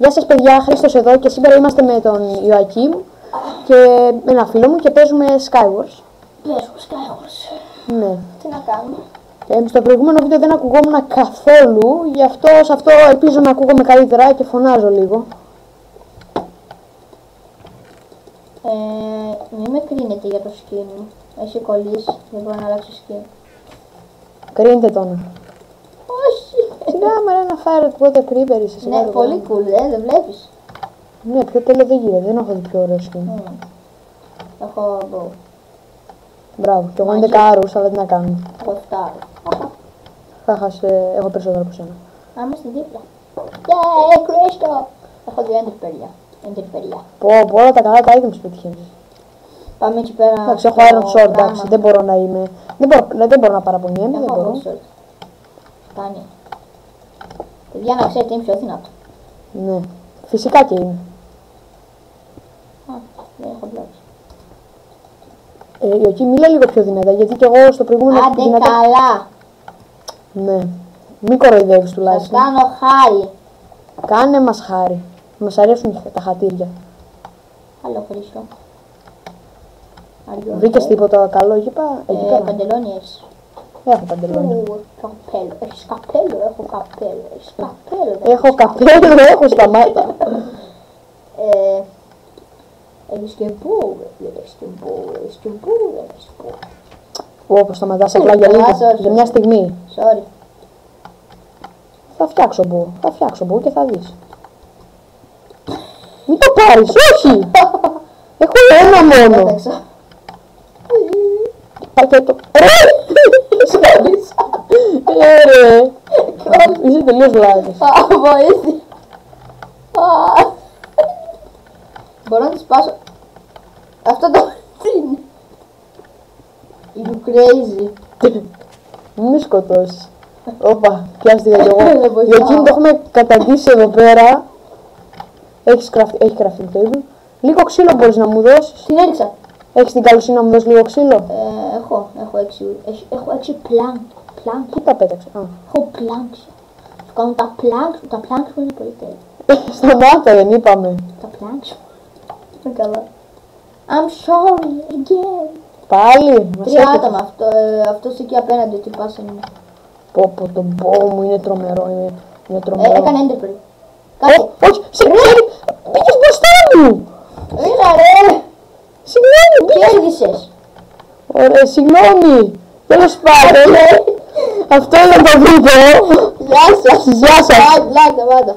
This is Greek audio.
Γεια σας παιδιά, Χρήστος εδώ και σήμερα είμαστε με τον Ιωακήμ και με ένα φίλο μου και παίζουμε Skywars. Παίζουμε Skywars. Ναι. Τι να κάνουμε. Στο προηγούμενο βίντεο δεν ακουγόμουν καθόλου, γι' αυτό σε αυτό ελπίζω να ακούγομαι καλύτερα και φωνάζω λίγο. Μην με κρίνετε για το skin μου. Έχει κολλήσει, δεν μπορώ να αλλάξω skin. Κρίνετε τον. Όχι. Σιγά μωρέ να φέρω τότε creeper είσαι. Ναι, πολύ cool, δεν βλέπεις. Ναι, πιο τέλειο δεν γίνεται, δεν έχω δει πιο ωραίο skin. Έχω bow. Μπράβο, και εγώ 11 άρους, αλλά τι να κάνω. Έχω 7. Έχω περισσότερο από σένα. Άμα στη δίπλα. Yeah, Χρήστο. Έχω 2 εντερπεριά. Πω, όλα τα καλά τα items πετυχαίνεις. Πάμε εκεί πέρα. Εντάξει, έχω Iron Sword, εντάξει, δεν μπορώ να είμαι. Δεν μπορώ να παραπονιέμαι, δεν μπορώ. Κάνει. Παιδιά, να ξέρετε, είμαι πιο δυνατό. Ναι, φυσικά και είναι. Δεν έχω βλέψει. Ιωκή, μίλα λίγο πιο δυνατά, γιατί κι εγώ στο προηγούμενο... Άντε καλά. Ναι, μην κοροϊδεύεις τουλάχιστον. Σας κάνω χάρη. Κάνε μας χάρη. Μας αρέσουν τα χατήρια. Άλλο Χρήστο. Βρήκες τίποτα καλό εκεί πέρα? Παντελόνι έχεις. Έχω παντελόνι. Καπέλο. Έχεις καπέλο, έχω καπέλο. Έχεις καπέλο. Έχω καπέλο, έχω στα μάτια. Έχεις και μπου, έχεις και μπου, έχεις και μπου, έχεις μπου. Όπως σταματάς απλά για λίγο, για μια στιγμή. Sorry. Θα φτιάξω μπου και θα δεις. Μην το πάρεις, όχι! Έχω ένα μόνο. Πακέτο. Ρε! Είσαι τελείως λάθος. Βοήθεια. Μπορώ να τη σπάσω. Αυτό το... τι είναι? You crazy. Μην με σκοτώσεις. Όπα, πιάστηκα κι εγώ. Για εκείνη το έχουμε καταντήσει εδώ πέρα. Έχει crafting table. Λίγο ξύλο μπορείς να μου δώσεις? Την έριξα. Έχεις την καλοσύνη να μου δώσεις λίγο ξύλο? Έχω 6 πλάνκ. Πού τα πέταξε? Έχω πλάνκ. Θα κάνω τα πλάνκ μου είναι πολύ τέλεια. Σταμάτα, δεν είπαμε. Τα πλάνκ σου. Είναι καλά. I'm sorry again. Πάλι. 3 άτομα. Αυτός εκεί απέναντι, τι πάσα είναι. Πω, το μπό μου είναι τρομερό. Είναι τρομερό. Έκανε έντεπρι. Όχι, συγγνώμη. Πήγες μπροστά μου. Έλα ρε. Συγγνώμη. Κέρδισες. Ωραία, συγγνώμη. Τέλος πάντων. Αυτό είναι το βίντεο. Γεια σας. Γεια σας. Πάντα.